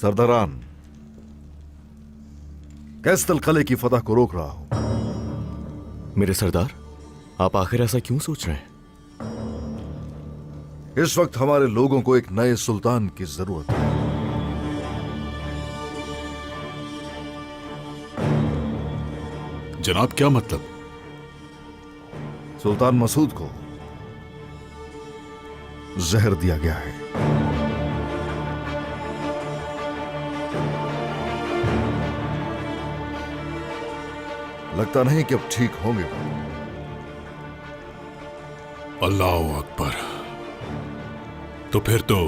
सरदारान, कैस्तल किले की फतह को रोक रहा हूं। मेरे सरदार, आप आखिर ऐसा क्यों सोच रहे हैं? इस वक्त हमारे लोगों को एक नए सुल्तान की जरूरत है। जनाब, क्या मतलब? सुल्तान मसूद को जहर दिया गया है। लगता नहीं कि अब ठीक होंगे। अल्लाह अकबर। तो फिर तो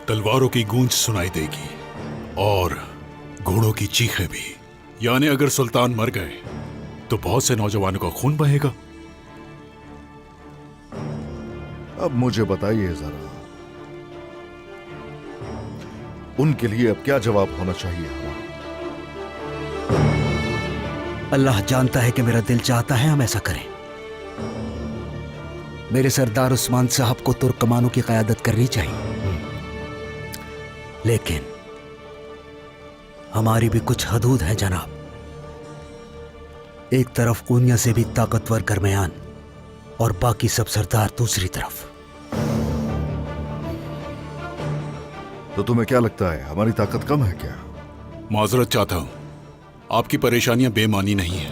तलवारों की गूंज सुनाई देगी और घोड़ों की चीखें भी। यानी अगर सुल्तान मर गए तो बहुत से नौजवानों का खून बहेगा। अब मुझे बताइए जरा, उनके लिए अब क्या जवाब होना चाहिए हमारा? अल्लाह जानता है कि मेरा दिल चाहता है हम ऐसा करें। मेरे सरदार उस्मान साहब को तुर्कमानों की क़यादत करनी चाहिए, लेकिन हमारी भी कुछ हदूद है जनाब। एक तरफ कोनिया से भी ताकतवर गरमयान और बाकी सब सरदार दूसरी तरफ। तो तुम्हें क्या लगता है, हमारी ताकत कम है क्या? माजरत चाहता हूं, आपकी परेशानियां बेमानी नहीं है,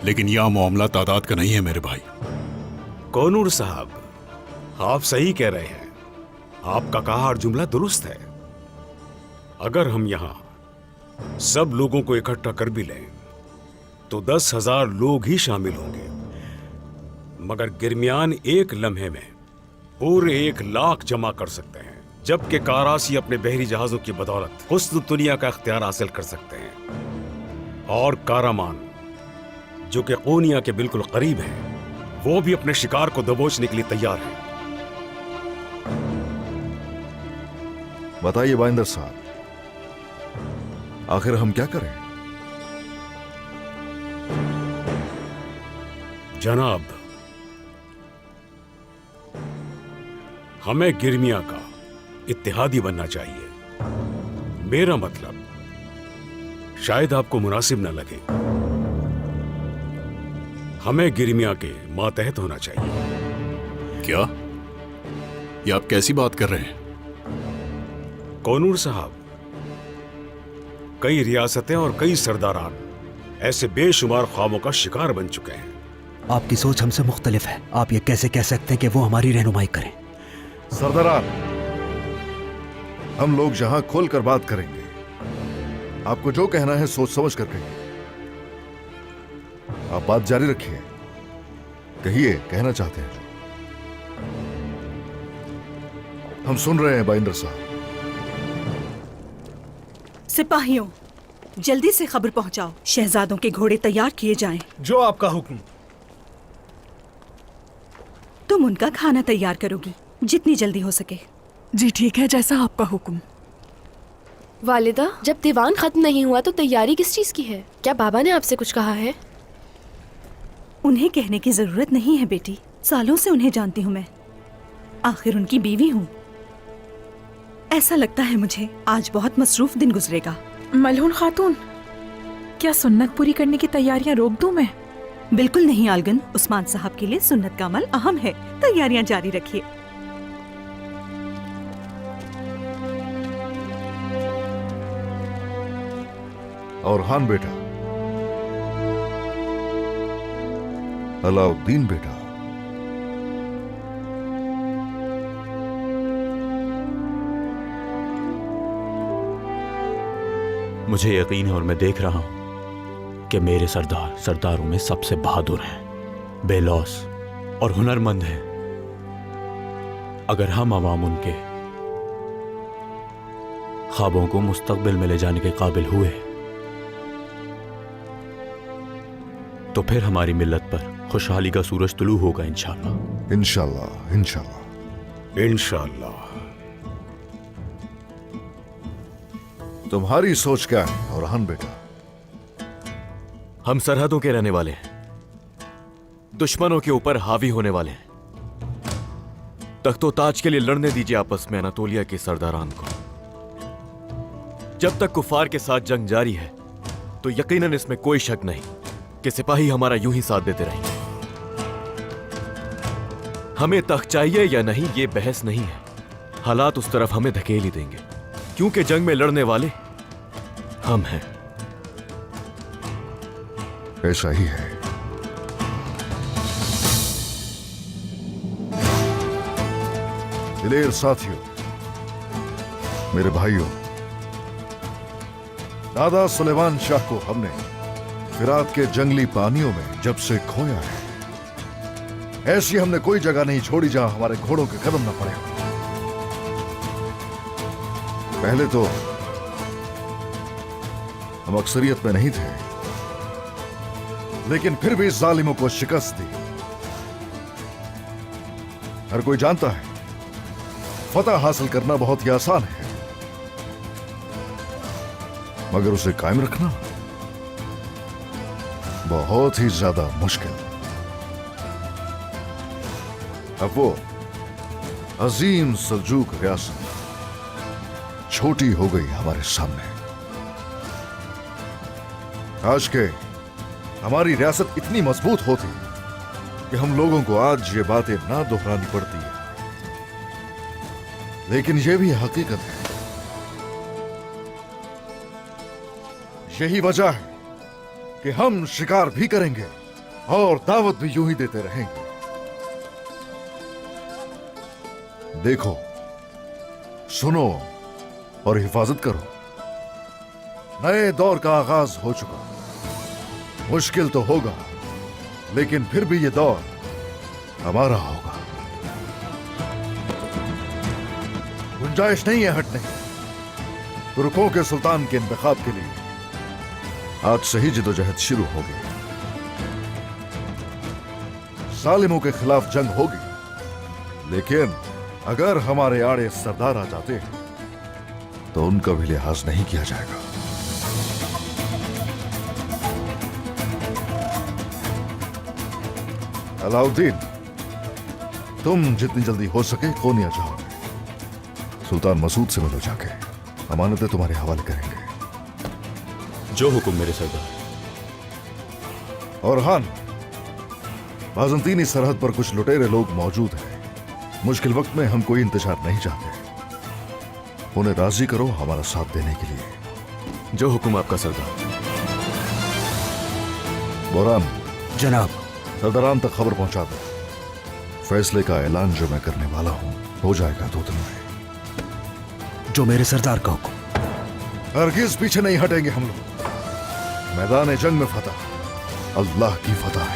लेकिन यह मामला तादाद का नहीं है मेरे भाई। कोनूर साहब, आप सही कह रहे हैं। आपका कहा हर जुमला दुरुस्त है। अगर हम यहां सब लोगों को इकट्ठा कर भी लें तो 10,000 लोग ही शामिल होंगे, मगर गिरमियान एक लम्हे में पूरे 1,00,000 जमा कर सकते हैं, जबकि कारासी अपने बहरी जहाजों की बदौलत हुस्न दुनिया का इख्तियार हासिल कर सकते हैं। और कारामान, जो कि कोनिया के बिल्कुल करीब है, वो भी अपने शिकार को दबोचने के लिए तैयार है। बताइए बाइंदर साहब, आखिर हम क्या करें? जनाब, हमें गिरमिया का इत्तेहादी बनना चाहिए। मेरा मतलब, शायद आपको मुनासिब न लगे, हमें गिरमिया के मातहत होना चाहिए। क्या? ये आप कैसी बात कर रहे हैं? कोनूर साहब, कई रियासतें और कई सरदारान ऐसे बेशुमार ख्वाबों का शिकार बन चुके हैं। आपकी सोच हमसे मुख्तलिफ है। आप ये कैसे कह सकते हैं कि वो हमारी रहनुमाई करें? सरदारान, हम लोग जहां खोलकर बात करेंगे, आपको जो कहना है सोच समझ कर कहिए। आप बात जारी रखिए, कहिए, कहना चाहते हैं जो। हम सुन रहे हैं बाइंदर साहब। सिपाहियों, जल्दी से खबर पहुंचाओ, शहजादों के घोड़े तैयार किए जाएं। जो आपका हुक्म। तुम उनका खाना तैयार करोगी, जितनी जल्दी हो सके। जी ठीक है, जैसा आपका हुक्म। वालिदा, जब दीवान खत्म नहीं हुआ तो तैयारी किस चीज की है? क्या बाबा ने आपसे कुछ कहा है? उन्हें कहने की जरूरत नहीं है बेटी, सालों से उन्हें जानती हूँ मैं, आखिर उनकी बीवी हूँ। ऐसा लगता है मुझे आज बहुत मसरूफ दिन गुजरेगा। मलहून खातून, क्या सुन्नत पूरी करने की तैयारियां रोक दूं मैं? बिल्कुल नहीं आलगन, उस्मान साहब के लिए सुन्नत का अमल अहम है। तैयारियां जारी रखिए। और हान बेटा, अलाउद्दीन बेटा, मुझे यकीन है और मैं देख रहा हूं कि मेरे सरदार सरदारों में सबसे बहादुर हैं, बेलौस और हुनरमंद हैं। अगर हम अवाम उनके ख्वाबों को मुस्तकबिल में ले जाने के काबिल हुए तो फिर हमारी मिल्लत पर खुशहाली का सूरज तुलू होगा, इंशाअल्लाह। इंशाअल्लाह, इंशाअल्लाह, इंशाअल्लाह। तुम्हारी सोच क्या है औरहान बेटा? हम सरहदों के रहने वाले हैं, दुश्मनों के ऊपर हावी होने वाले हैं। तख्तो ताज के लिए लड़ने दीजिए आपस में अनातोलिया के सरदारान को। जब तक कुफार के साथ जंग जारी है तो यकीनन इसमें कोई शक नहीं कि सिपाही हमारा यूं ही साथ देते रहेंगे। हमें तख्त चाहिए या नहीं ये बहस नहीं है, हालात उस तरफ हमें धकेल ही देंगे, क्योंकि जंग में लड़ने वाले हम हैं। ऐसा ही है। दिलेर साथियों, मेरे भाइयों, दादा सुलेमान शाह को हमने फिरात के जंगली पानियों में जब से खोया है, ऐसी हमने कोई जगह नहीं छोड़ी जहां हमारे घोड़ों के कदम न पड़े हों। पहले तो हम अक्सरियत में नहीं थे, लेकिन फिर भी जालिमों को शिकस्त दी। हर कोई जानता है फतह हासिल करना बहुत ही आसान है, मगर उसे कायम रखना बहुत ही ज्यादा मुश्किल। अब वो अजीम सल्जूक रियासत छोटी हो गई हमारे सामने। आज के हमारी रियासत इतनी मजबूत होती कि हम लोगों को आज ये बातें ना दोहरानी पड़ती है, लेकिन यह भी हकीकत है। यही वजह है कि हम शिकार भी करेंगे और दावत भी यूं ही देते रहेंगे। देखो, सुनो और हिफाजत करो। नए दौर का आगाज हो चुका। मुश्किल तो होगा, लेकिन फिर भी यह दौर हमारा होगा। गुंजाइश नहीं है हटने की। तुर्कों के सुल्तान के इंतखाब के लिए आज से ही जिदोजहद शुरू होगी। जालिमों के खिलाफ जंग होगी, लेकिन अगर हमारे आड़े सरदार आ जाते हैं तो उनका भी लिहाज नहीं किया जाएगा। अलाउद्दीन, तुम जितनी जल्दी हो सके कोनिया जाओगे। सुल्तान मसूद से मिलो जाके, अमानतें तुम्हारे हवाले करेंगे। जो हुक्म मेरे सरदार। और हान, बाज़ंतीनी सरहद पर कुछ लुटेरे लोग मौजूद हैं। मुश्किल वक्त में हम कोई इंतजार नहीं चाहते। उन्हें राजी करो हमारा साथ देने के लिए। जो हुक्म आपका सरदार। बोरान, जनाब। सरदारान तक खबर पहुंचा दो। फैसले का ऐलान जो मैं करने वाला हूं हो जाएगा 2 दिन में। जो मेरे सरदार का हुक्म। हरगिज पीछे नहीं हटेंगे हम लोग। मैदान जंग में फतह अल्लाह की फतह है।